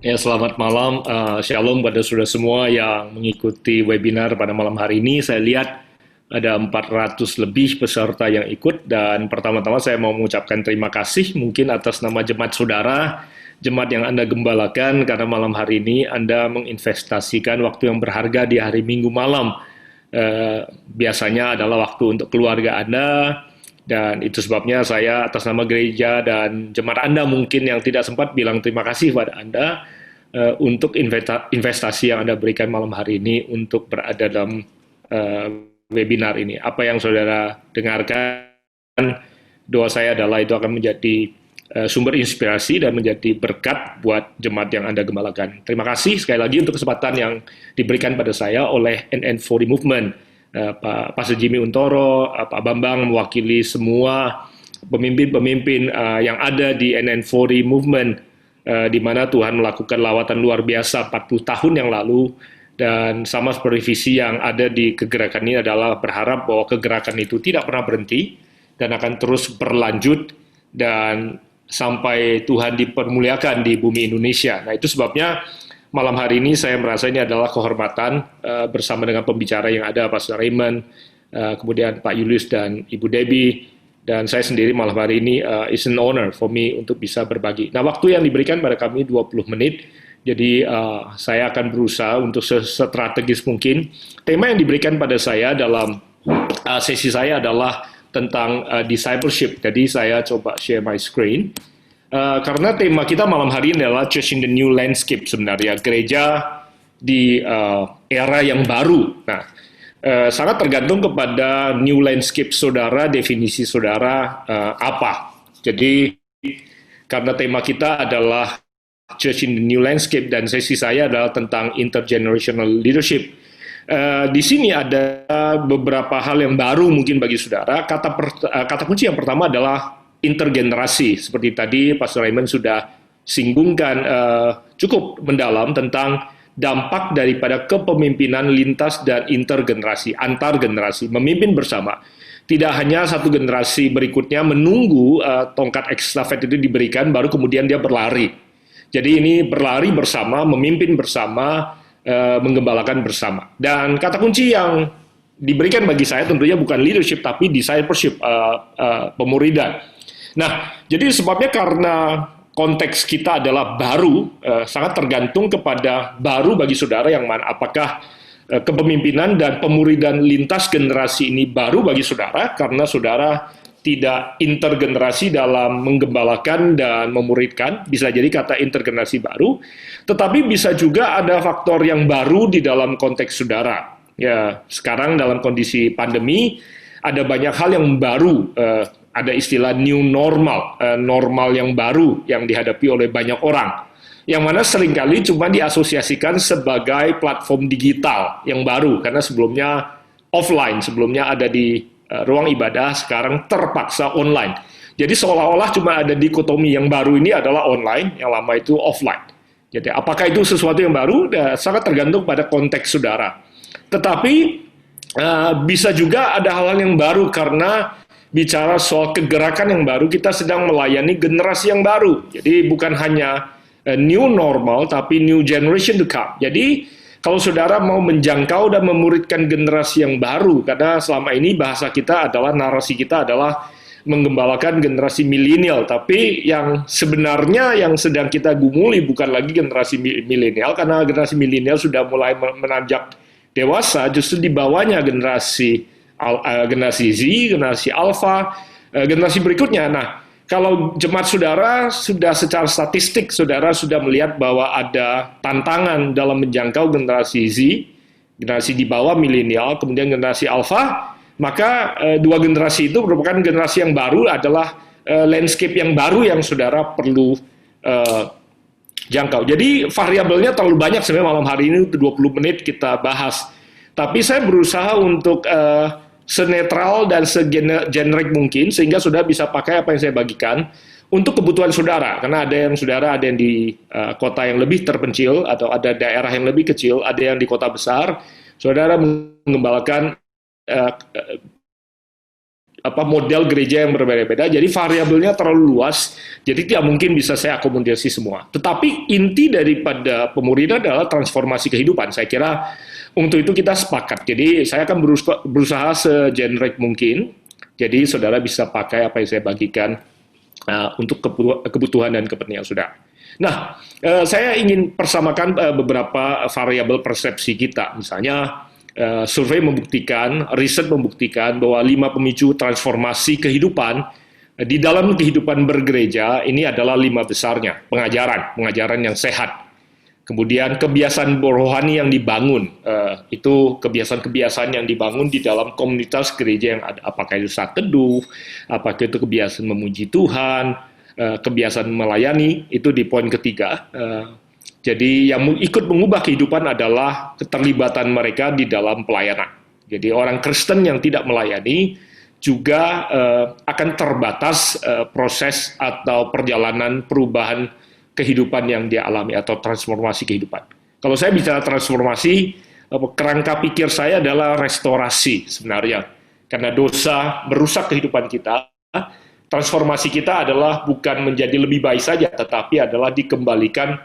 Ya, selamat malam. Shalom pada saudara semua yang mengikuti webinar pada malam hari ini. Saya lihat ada 400 lebih peserta yang ikut dan pertama-tama saya mau mengucapkan terima kasih mungkin atas nama jemaat saudara, jemaat yang Anda gembalakan karena malam hari ini Anda menginvestasikan waktu yang berharga di hari Minggu malam. Biasanya adalah waktu untuk keluarga Anda, dan itu sebabnya saya atas nama gereja dan jemaat Anda mungkin yang tidak sempat bilang terima kasih pada Anda untuk investasi yang Anda berikan malam hari ini untuk berada dalam uh, webinar ini. Apa yang saudara dengarkan, doa saya adalah itu akan menjadi sumber inspirasi dan menjadi berkat buat jemaat yang Anda gembalakan. Terima kasih sekali lagi untuk kesempatan yang diberikan pada saya oleh NN40 Movement. Pak Pastor Jimmy Untoro, Pak Bambang mewakili semua pemimpin-pemimpin yang ada di NN40 Movement, di mana Tuhan melakukan lawatan luar biasa 40 tahun yang lalu, dan sama seperti visi yang ada di kegerakan ini adalah berharap bahwa kegerakan itu tidak pernah berhenti dan akan terus berlanjut dan sampai Tuhan dipermuliakan di bumi Indonesia. Nah, itu sebabnya malam hari ini saya merasa ini adalah kehormatan bersama dengan pembicara yang ada, Pastor Raymond, kemudian Pak Julius dan Ibu Debbie, dan saya sendiri malam hari ini is an honor for me untuk bisa berbagi. Nah, waktu yang diberikan pada kami 20 menit, jadi saya akan berusaha untuk sestrategis mungkin. Tema yang diberikan pada saya dalam sesi saya adalah tentang discipleship. Jadi saya coba share my screen. Karena tema kita malam hari ini adalah Church in the New Landscape sebenarnya, gereja di era yang baru. Nah, sangat tergantung kepada new landscape saudara, definisi saudara apa. Jadi, karena tema kita adalah Church in the New Landscape dan sesi saya adalah tentang intergenerational leadership. Di sini ada beberapa hal yang baru mungkin bagi saudara. Kata kunci yang pertama adalah intergenerasi. Seperti tadi Pastor Raymond sudah singgungkan cukup mendalam tentang dampak daripada kepemimpinan lintas dan intergenerasi, antar generasi, memimpin bersama. Tidak hanya satu generasi berikutnya menunggu tongkat estafet itu diberikan, baru kemudian dia berlari. Jadi ini berlari bersama, memimpin bersama, menggembalakan bersama. Dan kata kunci yang diberikan bagi saya tentunya bukan leadership, tapi discipleship, pemuridan. Nah, jadi sebabnya karena konteks kita adalah baru, sangat tergantung kepada baru bagi saudara yang mana. Apakah kepemimpinan dan pemuridan lintas generasi ini baru bagi saudara, karena saudara tidak intergenerasi dalam menggembalakan dan memuridkan, bisa jadi kata intergenerasi baru, tetapi bisa juga ada faktor yang baru di dalam konteks saudara. Ya, sekarang dalam kondisi pandemi, ada banyak hal yang baru, ada istilah new normal, normal yang baru yang dihadapi oleh banyak orang, yang mana seringkali cuma diasosiasikan sebagai platform digital yang baru, karena sebelumnya offline, sebelumnya ada di ruang ibadah, sekarang terpaksa online. Jadi seolah-olah cuma ada dikotomi, yang baru ini adalah online, yang lama itu offline. Jadi apakah itu sesuatu yang baru? Sangat tergantung pada konteks saudara. Tetapi bisa juga ada hal-hal yang baru karena bicara soal kegerakan yang baru, kita sedang melayani generasi yang baru. Jadi bukan hanya new normal, tapi new generation to come. Jadi kalau saudara mau menjangkau dan memuridkan generasi yang baru, karena selama ini bahasa kita adalah, narasi kita adalah menggembalakan generasi milenial, tapi yang sebenarnya yang sedang kita gumuli bukan lagi generasi milenial, karena generasi milenial sudah mulai menanjak dewasa, justru di bawahnya generasi Z, generasi Alpha, generasi berikutnya. Nah, kalau jemaat saudara sudah secara statistik, saudara sudah melihat bahwa ada tantangan dalam menjangkau generasi Z, generasi di bawah milenial, kemudian generasi Alpha, maka dua generasi itu merupakan generasi yang baru, adalah landscape yang baru yang saudara perlu jangkau. Jadi variabelnya terlalu banyak sebenarnya malam hari ini, 20 menit kita bahas. Tapi saya berusaha untuk senetral dan segenerik mungkin, sehingga saudara bisa pakai apa yang saya bagikan untuk kebutuhan saudara. Karena ada yang saudara, ada yang di kota yang lebih terpencil, atau ada daerah yang lebih kecil, ada yang di kota besar. Saudara mengembalakan model gereja yang berbeda-beda, jadi variabelnya terlalu luas, jadi tidak mungkin bisa saya akomodasi semua. Tetapi inti daripada pemuridan adalah transformasi kehidupan. Saya kira untuk itu kita sepakat. Jadi saya akan berusaha segenerik mungkin. Jadi saudara bisa pakai apa yang saya bagikan untuk kebutuhan dan kepentingan saudara. Nah, saya ingin persamakan beberapa variabel persepsi kita. Misalnya, survei membuktikan, riset membuktikan bahwa 5 pemicu transformasi kehidupan di dalam kehidupan bergereja ini adalah 5 besarnya. Pengajaran yang sehat. Kemudian kebiasaan rohani yang dibangun, itu kebiasaan-kebiasaan yang dibangun di dalam komunitas gereja yang ada. Apakah itu saat teduh, apakah itu kebiasaan memuji Tuhan, kebiasaan melayani, itu di poin ketiga. Jadi yang ikut mengubah kehidupan adalah keterlibatan mereka di dalam pelayanan. Jadi orang Kristen yang tidak melayani juga akan terbatas proses atau perjalanan perubahan kehidupan yang dia alami atau transformasi kehidupan. Kalau saya bicara transformasi, kerangka pikir saya adalah restorasi sebenarnya. Karena dosa merusak kehidupan kita, transformasi kita adalah bukan menjadi lebih baik saja, tetapi adalah dikembalikan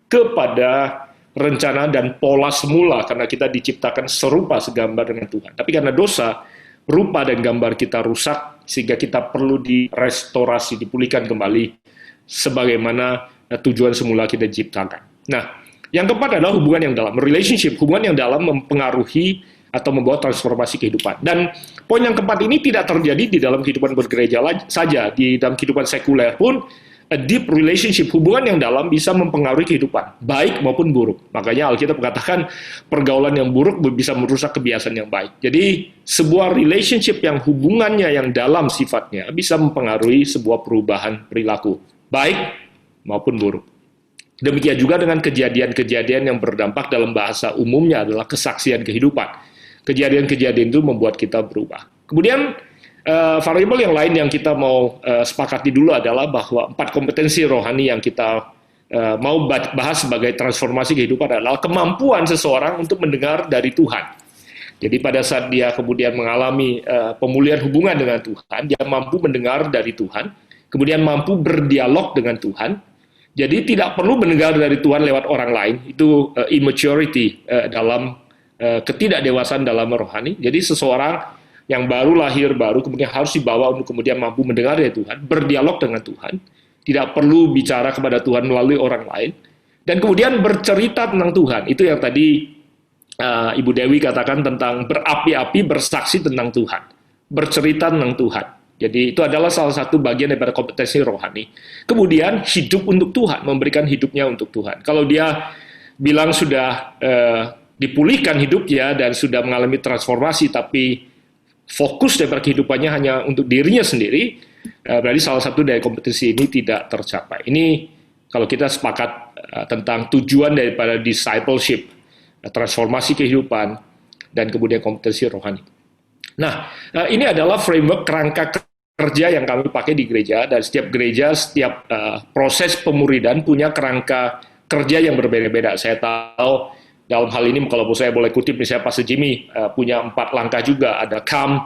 kepada rencana dan pola semula, karena kita diciptakan serupa segambar dengan Tuhan. Tapi karena dosa, rupa dan gambar kita rusak, sehingga kita perlu direstorasi, dipulihkan kembali, sebagaimana tujuan semula kita diciptakan. Nah, yang keempat adalah hubungan yang dalam, relationship, hubungan yang dalam mempengaruhi atau membawa transformasi kehidupan. Dan poin yang keempat ini tidak terjadi di dalam kehidupan bergereja saja, di dalam kehidupan sekuler pun, a deep relationship, hubungan yang dalam bisa mempengaruhi kehidupan, baik maupun buruk. Makanya Alkitab mengatakan pergaulan yang buruk bisa merusak kebiasaan yang baik. Jadi sebuah relationship yang hubungannya yang dalam sifatnya bisa mempengaruhi sebuah perubahan perilaku, baik maupun buruk. Demikian juga dengan kejadian-kejadian yang berdampak dalam bahasa umumnya adalah kesaksian kehidupan. Kejadian-kejadian itu membuat kita berubah. Kemudian variabel yang lain yang kita mau sepakati dulu adalah bahwa 4 kompetensi rohani yang kita mau bahas sebagai transformasi kehidupan adalah kemampuan seseorang untuk mendengar dari Tuhan. Jadi pada saat dia kemudian mengalami pemulihan hubungan dengan Tuhan, dia mampu mendengar dari Tuhan, kemudian mampu berdialog dengan Tuhan. Jadi tidak perlu mendengar dari Tuhan lewat orang lain, itu immaturity dalam ketidakdewasaan dalam rohani. Jadi seseorang yang baru lahir, kemudian harus dibawa untuk kemudian mampu mendengar dari Tuhan, berdialog dengan Tuhan, tidak perlu bicara kepada Tuhan melalui orang lain, dan kemudian bercerita tentang Tuhan. Itu yang tadi Ibu Dewi katakan tentang berapi-api bersaksi tentang Tuhan, bercerita tentang Tuhan. Jadi itu adalah salah satu bagian daripada kompetensi rohani. Kemudian hidup untuk Tuhan, memberikan hidupnya untuk Tuhan. Kalau dia bilang sudah dipulihkan hidupnya dan sudah mengalami transformasi, tapi fokus daripada kehidupannya hanya untuk dirinya sendiri, berarti salah satu dari kompetensi ini tidak tercapai. Ini kalau kita sepakat tentang tujuan daripada discipleship, transformasi kehidupan, dan kemudian kompetensi rohani. Nah, ini adalah framework kerangka kerja yang kami pakai di gereja, dan setiap gereja, setiap proses pemuridan punya kerangka kerja yang berbeda-beda. Saya tahu dalam hal ini, kalau saya boleh kutip, misalnya Pastor Jimmy punya 4 langkah juga. Ada come,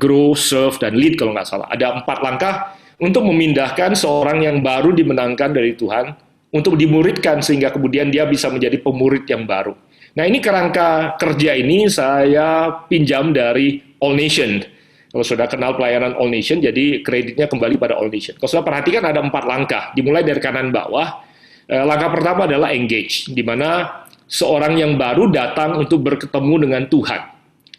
grow, serve, dan lead kalau nggak salah. Ada 4 langkah untuk memindahkan seorang yang baru dimenangkan dari Tuhan, untuk dimuridkan sehingga kemudian dia bisa menjadi pemurid yang baru. Nah, ini kerangka kerja ini saya pinjam dari All Nation. Kalau sudah kenal pelayanan All Nation, jadi kreditnya kembali pada All Nation. Kalau sudah perhatikan ada 4 langkah, dimulai dari kanan bawah. Langkah pertama adalah engage, di mana seorang yang baru datang untuk berketemu dengan Tuhan.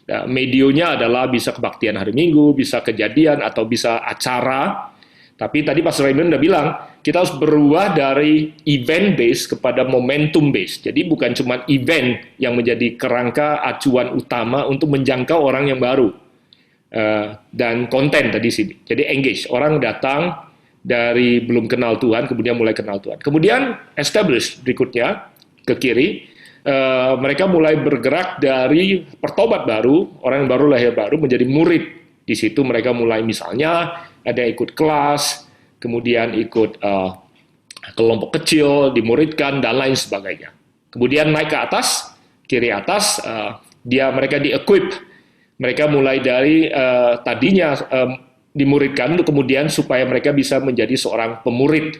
Nah, medionya adalah bisa kebaktian hari Minggu, bisa kejadian, atau bisa acara. Tapi tadi Pastor Raymond udah bilang, kita harus berubah dari event-based kepada momentum-based. Jadi bukan cuma event yang menjadi kerangka acuan utama untuk menjangkau orang yang baru. Dan konten tadi sini. Jadi engage, orang datang dari belum kenal Tuhan, kemudian mulai kenal Tuhan. Kemudian establish berikutnya, ke kiri, mereka mulai bergerak dari pertobat baru, orang yang baru lahir baru, menjadi murid. Di situ mereka mulai misalnya ada ikut kelas, kemudian ikut kelompok kecil, dimuridkan, dan lain sebagainya. Kemudian naik ke atas, kiri atas, mereka di-equip Mereka mulai dari tadinya dimuridkan, kemudian supaya mereka bisa menjadi seorang pemurid.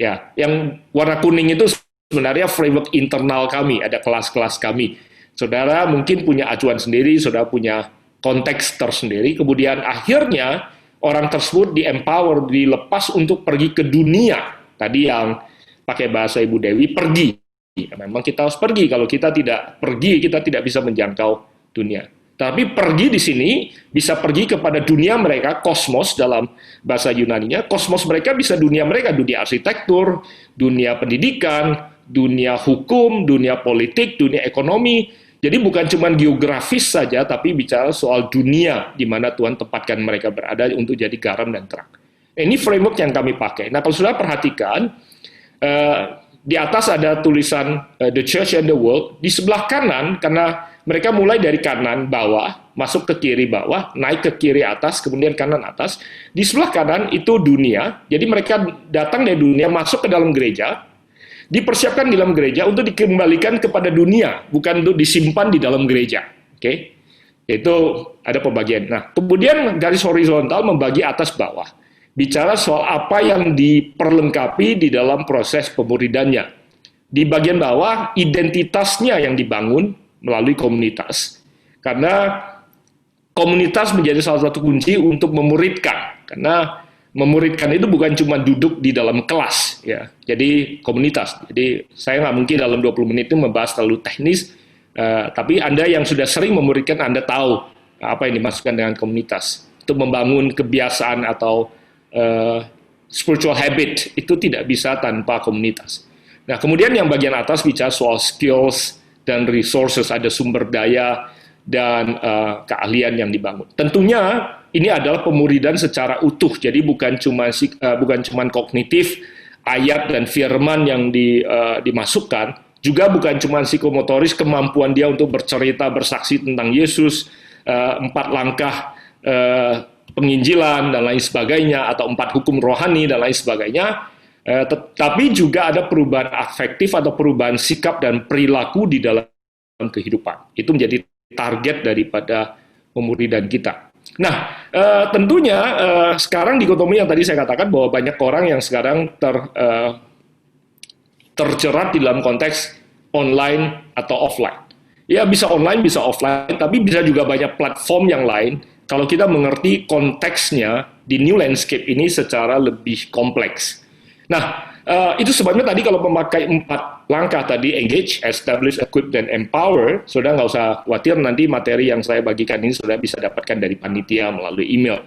Ya, yang warna kuning itu sebenarnya framework internal kami, ada kelas-kelas kami. Saudara mungkin punya acuan sendiri, saudara punya konteks tersendiri, kemudian akhirnya orang tersebut di-empower, dilepas untuk pergi ke dunia. Tadi yang pakai bahasa Ibu Dewi, pergi. Ya, memang kita harus pergi, kalau kita tidak pergi, kita tidak bisa menjangkau dunia. Tapi pergi di sini bisa pergi kepada dunia mereka, kosmos dalam bahasa Yunaninya. Kosmos mereka bisa dunia mereka, dunia arsitektur, dunia pendidikan, dunia hukum, dunia politik, dunia ekonomi. Jadi bukan cuma geografis saja, tapi bicara soal dunia di mana Tuhan tempatkan mereka berada untuk jadi garam dan terang. Ini framework yang kami pakai. Nah, kalau sudah perhatikan, di atas ada tulisan The Church and the World. Di sebelah kanan, karena mereka mulai dari kanan bawah, masuk ke kiri bawah, naik ke kiri atas, kemudian kanan atas. Di sebelah kanan itu dunia, jadi mereka datang dari dunia, masuk ke dalam gereja, dipersiapkan di dalam gereja untuk dikembalikan kepada dunia, bukan untuk disimpan di dalam gereja. Oke? Itu ada pembagian. Nah, kemudian garis horizontal membagi atas bawah. Bicara soal apa yang diperlengkapi di dalam proses pemuridannya. Di bagian bawah, identitasnya yang dibangun melalui komunitas. Karena komunitas menjadi salah satu kunci untuk memuridkan. Karena memuridkan itu bukan cuma duduk di dalam kelas, ya. Jadi komunitas. Jadi saya nggak mungkin dalam 20 menit itu membahas terlalu teknis, tapi Anda yang sudah sering memuridkan, Anda tahu apa yang dimaksudkan dengan komunitas. Untuk membangun kebiasaan atau spiritual habit, itu tidak bisa tanpa komunitas. Nah, kemudian yang bagian atas bicara soal skills dan resources, ada sumber daya dan keahlian yang dibangun. Tentunya ini adalah pemuridan secara utuh, jadi bukan cuma kognitif, ayat dan firman yang dimasukkan, juga bukan cuma psikomotoris, kemampuan dia untuk bercerita, bersaksi tentang Yesus, 4 langkah penginjilan dan lain sebagainya, atau 4 hukum rohani dan lain sebagainya, tetapi juga ada perubahan afektif atau perubahan sikap dan perilaku di dalam kehidupan. Itu menjadi target daripada pemuridan kita. Nah, tentunya sekarang dikotomi yang tadi saya katakan bahwa banyak orang yang sekarang terjerat di dalam konteks online atau offline. Ya, bisa online, bisa offline, tapi bisa juga banyak platform yang lain kalau kita mengerti konteksnya di new landscape ini secara lebih kompleks. Nah, itu sebabnya tadi kalau memakai 4 langkah tadi, engage, establish, equip, dan empower, saudara nggak usah khawatir, nanti materi yang saya bagikan ini saudara bisa dapatkan dari panitia melalui email.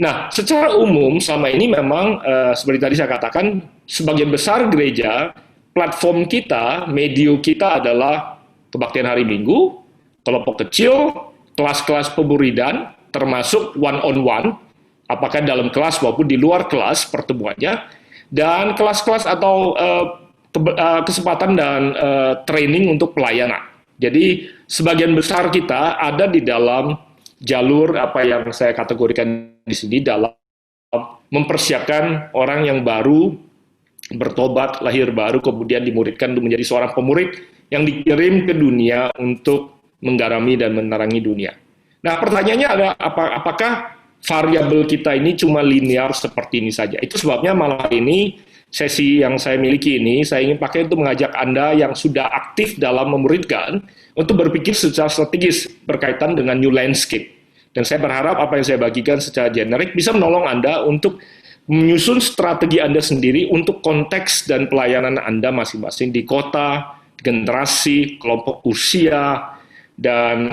Nah, secara umum selama ini memang seperti tadi saya katakan, sebagian besar gereja, platform kita, media kita adalah kebaktian hari Minggu, kelompok kecil, kelas-kelas pemuridan, termasuk one-on-one, apakah dalam kelas maupun di luar kelas pertemuannya, dan kelas-kelas atau kesempatan dan training untuk pelayanan. Jadi sebagian besar kita ada di dalam jalur apa yang saya kategorikan di sini dalam mempersiapkan orang yang baru bertobat, lahir baru, kemudian dimuridkan untuk menjadi seorang pemurid yang dikirim ke dunia untuk menggarami dan menerangi dunia. Nah, pertanyaannya ada apakah variabel kita ini cuma linear seperti ini saja? Itu sebabnya malam ini sesi yang saya miliki ini, saya ingin pakai untuk mengajak Anda yang sudah aktif dalam memuridkan untuk berpikir secara strategis berkaitan dengan new landscape. Dan saya berharap apa yang saya bagikan secara generik bisa menolong Anda untuk menyusun strategi Anda sendiri untuk konteks dan pelayanan Anda masing-masing di kota, generasi, kelompok usia, dan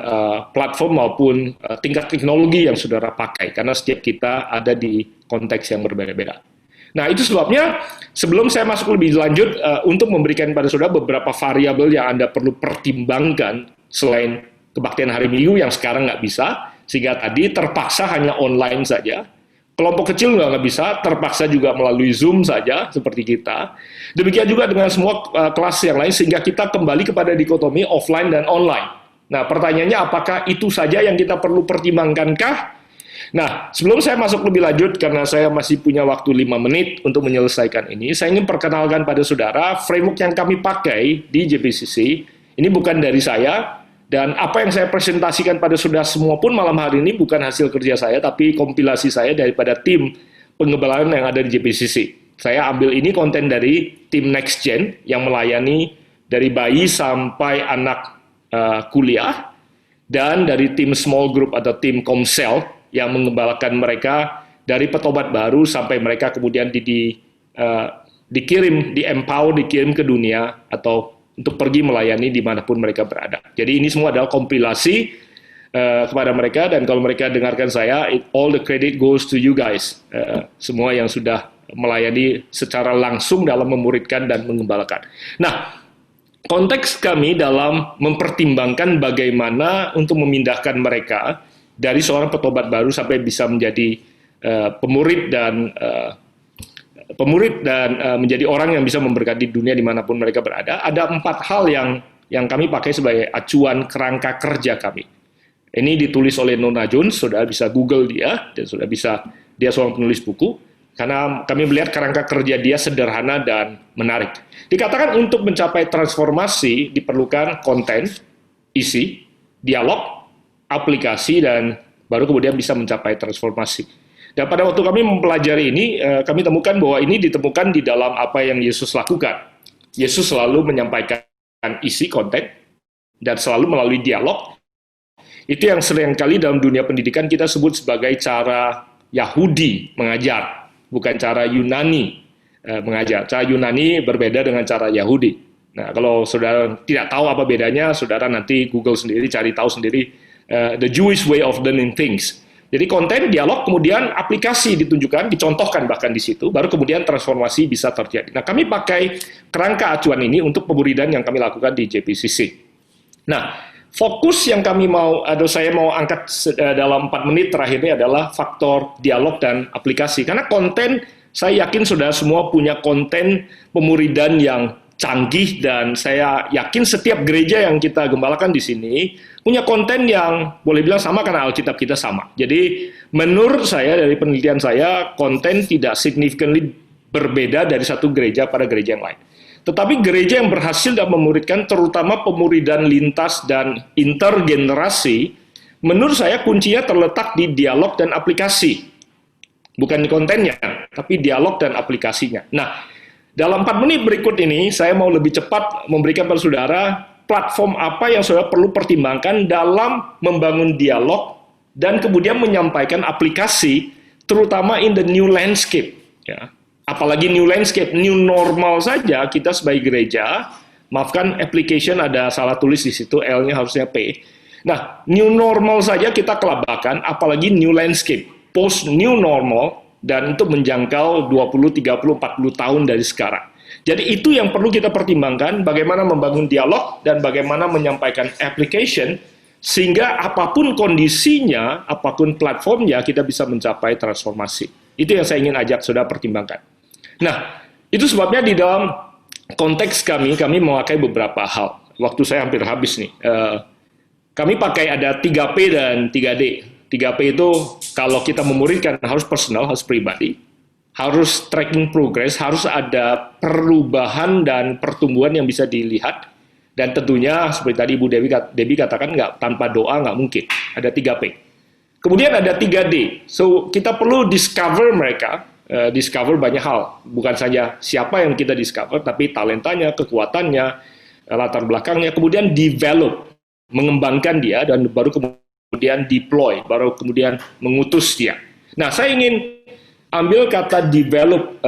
platform maupun tingkat teknologi yang saudara pakai, karena setiap kita ada di konteks yang berbeda-beda. Nah, itu sebabnya sebelum saya masuk lebih lanjut untuk memberikan pada saudara beberapa variabel yang Anda perlu pertimbangkan selain kebaktian hari Minggu yang sekarang nggak bisa, sehingga tadi terpaksa hanya online saja. Kelompok kecil nggak bisa, terpaksa juga melalui Zoom saja, seperti kita. Demikian juga dengan semua kelas yang lain, sehingga kita kembali kepada dikotomi offline dan online. Nah, pertanyaannya apakah itu saja yang kita perlu pertimbangkankah? Nah, sebelum saya masuk lebih lanjut, karena saya masih punya waktu 5 menit untuk menyelesaikan ini, saya ingin perkenalkan pada saudara framework yang kami pakai di JPCC. Ini bukan dari saya, Dan apa yang saya presentasikan pada saudara semua pun malam hari ini bukan hasil kerja saya, tapi kompilasi saya daripada tim pengembangan yang ada di JPCC. Saya ambil ini konten dari tim Next Gen yang melayani dari bayi sampai anak kuliah, dan dari tim small group atau tim Komsel yang mengembalakan mereka dari petobat baru sampai mereka kemudian dikirim, dikirim ke dunia atau untuk pergi melayani dimanapun mereka berada. Jadi ini semua adalah kompilasi kepada mereka, dan kalau mereka dengarkan saya, all the credit goes to you guys, semua yang sudah melayani secara langsung dalam memuridkan dan mengembalakan. Nah, konteks kami dalam mempertimbangkan bagaimana untuk memindahkan mereka dari seorang petobat baru sampai bisa menjadi pemurid dan menjadi orang yang bisa memberkati dunia dimanapun mereka berada. Ada 4 hal yang kami pakai sebagai acuan kerangka kerja kami. Ini ditulis oleh Nona Jones, saudara bisa Google dia, dan dia seorang penulis buku, karena kami melihat kerangka kerja dia sederhana dan menarik. Dikatakan untuk mencapai transformasi diperlukan konten, isi, dialog, aplikasi, dan baru kemudian bisa mencapai transformasi. Dan pada waktu kami mempelajari ini, kami temukan bahwa ini ditemukan di dalam apa yang Yesus lakukan. Yesus selalu menyampaikan isi konten, dan selalu melalui dialog. Itu yang seringkali dalam dunia pendidikan kita sebut sebagai cara Yahudi mengajar, bukan cara Yunani mengajar. Cara Yunani berbeda dengan cara Yahudi. Nah, kalau saudara tidak tahu apa bedanya, saudara nanti Google sendiri, cari tahu sendiri the Jewish way of learning things. Jadi konten, dialog, kemudian aplikasi ditunjukkan, dicontohkan bahkan di situ, baru kemudian transformasi bisa terjadi. Nah, kami pakai kerangka acuan ini untuk pemuridan yang kami lakukan di JPCC. Nah, fokus yang saya mau angkat dalam 4 menit terakhir ini adalah faktor dialog dan aplikasi. Karena konten, saya yakin saudara semua punya konten pemuridan yang canggih, dan saya yakin setiap gereja yang kita gembalakan di sini punya konten yang boleh bilang sama karena Alkitab kita sama. Jadi menurut saya, dari penelitian saya, konten tidak significantly berbeda dari satu gereja pada gereja yang lain. Tetapi gereja yang berhasil dalam memuridkan, terutama pemuridan lintas dan intergenerasi, menurut saya kuncinya terletak di dialog dan aplikasi. Bukan di kontennya, tapi dialog dan aplikasinya. Nah, dalam 4 menit berikut ini, saya mau lebih cepat memberikan pada saudara platform apa yang saudara perlu pertimbangkan dalam membangun dialog dan kemudian menyampaikan aplikasi, terutama in the new landscape. Ya. Apalagi new landscape, new normal saja kita sebagai gereja, maafkan application ada salah tulis di situ, L-nya harusnya P. Nah, new normal saja kita kelabakan, apalagi new landscape, post new normal, dan itu menjangkau 20, 30, 40 tahun dari sekarang. Jadi itu yang perlu kita pertimbangkan, bagaimana membangun dialog dan bagaimana menyampaikan application, sehingga apapun kondisinya, apapun platformnya, kita bisa mencapai transformasi. Itu yang saya ingin ajak saudara pertimbangkan. Nah, itu sebabnya di dalam konteks kami memakai beberapa hal. Waktu saya hampir habis nih. Kami pakai ada 3P dan 3D. 3P itu kalau kita memuridkan harus personal, harus pribadi, harus tracking progress, harus ada perubahan dan pertumbuhan yang bisa dilihat, dan tentunya seperti tadi Ibu Debbie katakan, tanpa doa nggak mungkin. Ada 3P. Kemudian ada 3D. So kita perlu discover mereka, discover banyak hal, bukan saja siapa yang kita discover, tapi talentanya, kekuatannya, latar belakangnya, kemudian develop, mengembangkan dia, dan baru kemudian deploy, baru kemudian mengutus dia. Nah, saya ingin ambil kata develop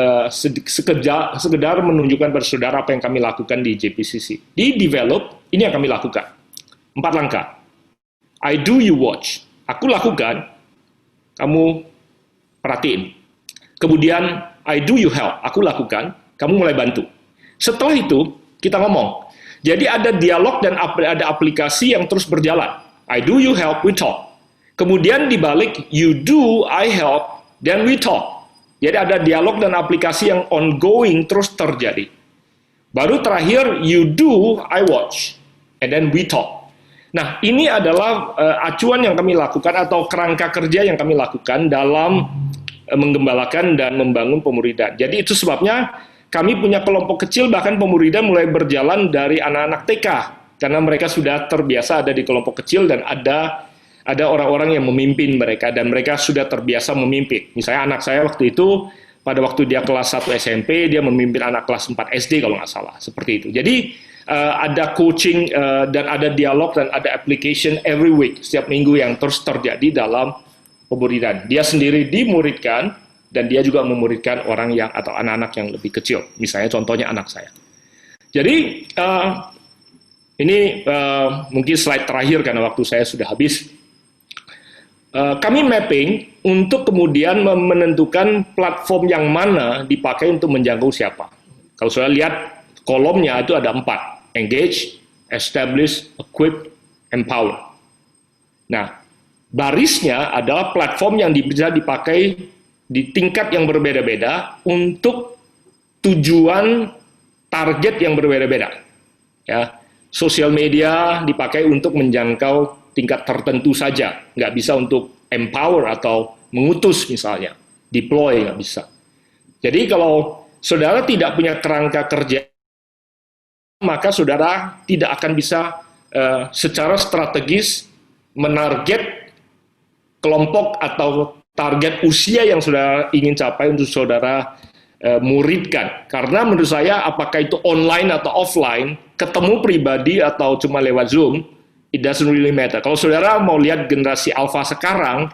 sekedar menunjukkan pada saudara apa yang kami lakukan di JPCC. Di develop, ini yang kami lakukan. 4 langkah. I do, you watch. Aku lakukan, kamu perhatiin. Kemudian, I do, you help. Aku lakukan, kamu mulai bantu. Setelah itu, kita ngomong. Jadi ada dialog dan ada aplikasi yang terus berjalan. I do, you help, we talk. Kemudian dibalik, you do, I help, then we talk. Jadi ada dialog dan aplikasi yang ongoing terus terjadi. Baru terakhir, you do, I watch, and then we talk. Nah, ini adalah acuan yang kami lakukan atau kerangka kerja yang kami lakukan dalam menggembalakan dan membangun pemuridan. Jadi itu sebabnya kami punya kelompok kecil, bahkan pemuridan mulai berjalan dari anak-anak TK. karena mereka sudah terbiasa ada di kelompok kecil dan ada orang-orang yang memimpin mereka dan mereka sudah terbiasa memimpin. Misalnya anak saya waktu itu pada waktu dia kelas 1 SMP dia memimpin anak kelas 4 SD kalau nggak salah, seperti itu. Jadi ada coaching dan ada dialog dan ada application every week, setiap minggu yang terus terjadi dalam pemuridan. Dia sendiri dimuridkan dan dia juga memuridkan orang yang atau anak-anak yang lebih kecil. Misalnya contohnya anak saya. Jadi ini mungkin slide terakhir karena waktu saya sudah habis. Kami mapping untuk kemudian menentukan platform yang mana dipakai untuk menjangkau siapa. Kalau sudah lihat kolomnya itu ada 4. Engage, establish, equip, empower. Nah, barisnya adalah platform yang bisa dipakai di tingkat yang berbeda-beda untuk tujuan target yang berbeda-beda. Ya, sosial media dipakai untuk menjangkau tingkat tertentu saja, nggak bisa untuk empower atau mengutus misalnya, deploy nggak bisa. Jadi kalau saudara tidak punya kerangka kerja, maka saudara tidak akan bisa secara strategis menarget kelompok atau target usia yang saudara ingin capai untuk saudara muridkan. Karena menurut saya apakah itu online atau offline, ketemu pribadi atau cuma lewat Zoom, it doesn't really matter. Kalau saudara mau lihat generasi alpha sekarang,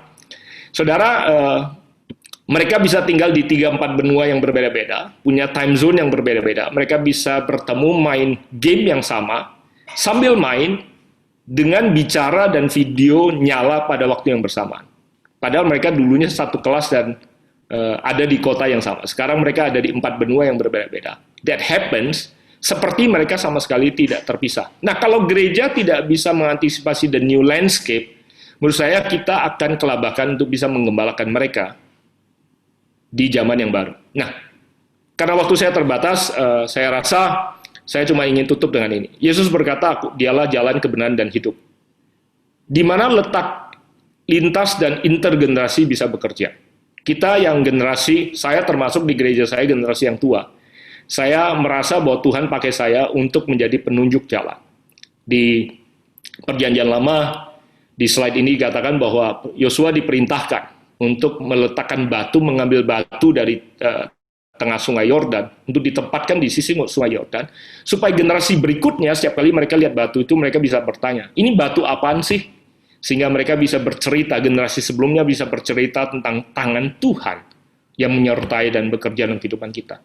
saudara mereka bisa tinggal di 3-4 benua yang berbeda-beda, punya time zone yang berbeda-beda. Mereka bisa bertemu main game yang sama, sambil main dengan bicara dan video nyala pada waktu yang bersamaan. Padahal mereka dulunya satu kelas dan ada di kota yang sama. Sekarang mereka ada di 4 benua yang berbeda-beda. That happens seperti mereka sama sekali tidak terpisah. Nah, kalau gereja tidak bisa mengantisipasi the new landscape, menurut saya kita akan kelabakan untuk bisa menggembalakan mereka di zaman yang baru. Nah, karena waktu saya terbatas, saya rasa saya cuma ingin tutup dengan ini. Yesus berkata, dialah jalan kebenaran dan hidup. Di mana letak lintas dan intergenerasi bisa bekerja. Kita yang generasi, saya termasuk di gereja saya generasi yang tua. Saya merasa bahwa Tuhan pakai saya untuk menjadi penunjuk jalan. Di Perjanjian Lama, di slide ini dikatakan bahwa Yosua diperintahkan untuk meletakkan batu, mengambil batu dari tengah sungai Yordan, untuk ditempatkan di sisi sungai Yordan, supaya generasi berikutnya, setiap kali mereka lihat batu itu, mereka bisa bertanya, ini batu apaan sih? Sehingga mereka bisa bercerita, generasi sebelumnya bisa bercerita tentang tangan Tuhan yang menyertai dan bekerja dalam kehidupan kita.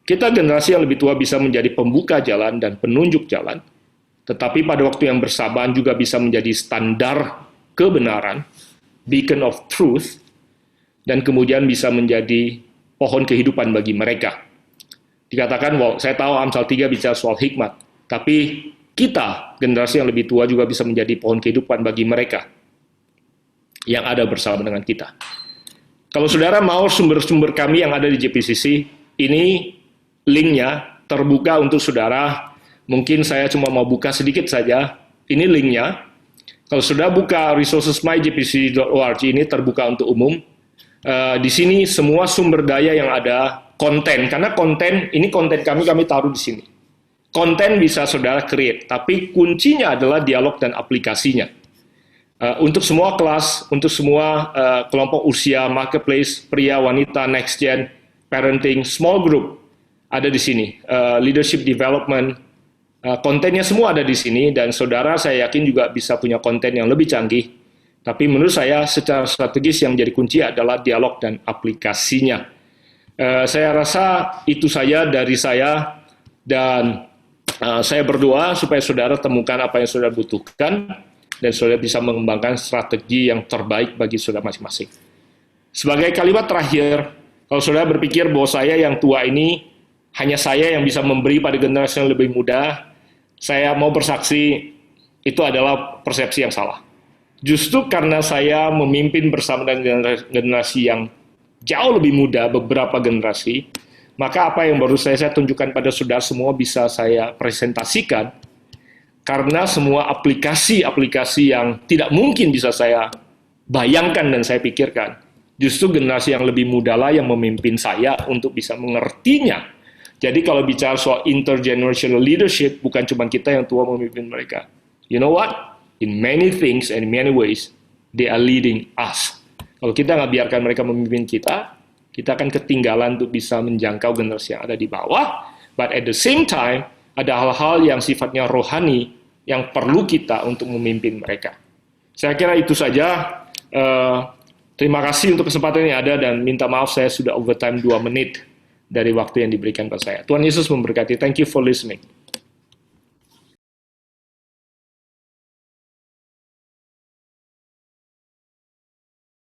Kita generasi yang lebih tua bisa menjadi pembuka jalan dan penunjuk jalan, tetapi pada waktu yang bersamaan juga bisa menjadi standar kebenaran, beacon of truth, dan kemudian bisa menjadi pohon kehidupan bagi mereka. Dikatakan, saya tahu Amsal 3 bicara soal hikmat, tapi kita, generasi yang lebih tua juga bisa menjadi pohon kehidupan bagi mereka yang ada bersama dengan kita. Kalau saudara mau sumber-sumber kami yang ada di JPCC, ini linknya terbuka untuk saudara. Mungkin saya cuma mau buka sedikit saja. Ini linknya. Kalau sudah buka resources.myjpcc.org, ini terbuka untuk umum. Di sini semua sumber daya yang ada, konten. Karena konten, ini konten kami taruh di sini. Konten bisa saudara create, tapi kuncinya adalah dialog dan aplikasinya. Untuk semua kelas, untuk semua kelompok usia, marketplace, pria, wanita, next gen, parenting, small group, ada di sini, leadership development, kontennya semua ada di sini, dan saudara saya yakin juga bisa punya konten yang lebih canggih, tapi menurut saya secara strategis yang menjadi kunci adalah dialog dan aplikasinya. Saya rasa itu saja dari saya, dan saya berdoa supaya saudara temukan apa yang saudara butuhkan, dan saudara bisa mengembangkan strategi yang terbaik bagi saudara masing-masing. Sebagai kalimat terakhir, kalau saudara berpikir bahwa saya yang tua ini, hanya saya yang bisa memberi pada generasi yang lebih muda, saya mau bersaksi, itu adalah persepsi yang salah. Justru karena saya memimpin bersama dengan generasi yang jauh lebih muda, beberapa generasi, maka apa yang baru saya tunjukkan pada saudara semua bisa saya presentasikan, karena semua aplikasi-aplikasi yang tidak mungkin bisa saya bayangkan dan saya pikirkan, justru generasi yang lebih muda lah yang memimpin saya untuk bisa mengertinya, Jadi kalau bicara soal intergenerational leadership, bukan cuma kita yang tua memimpin mereka. You know what? In many things and in many ways, they are leading us. Kalau kita nggak biarkan mereka memimpin kita akan ketinggalan untuk bisa menjangkau generasi yang ada di bawah. But at the same time, ada hal-hal yang sifatnya rohani yang perlu kita untuk memimpin mereka. Saya kira itu saja. Terima kasih untuk kesempatan yang ada dan minta maaf saya sudah overtime 2 menit dari waktu yang diberikan pada saya. Tuhan Yesus memberkati. Thank you for listening.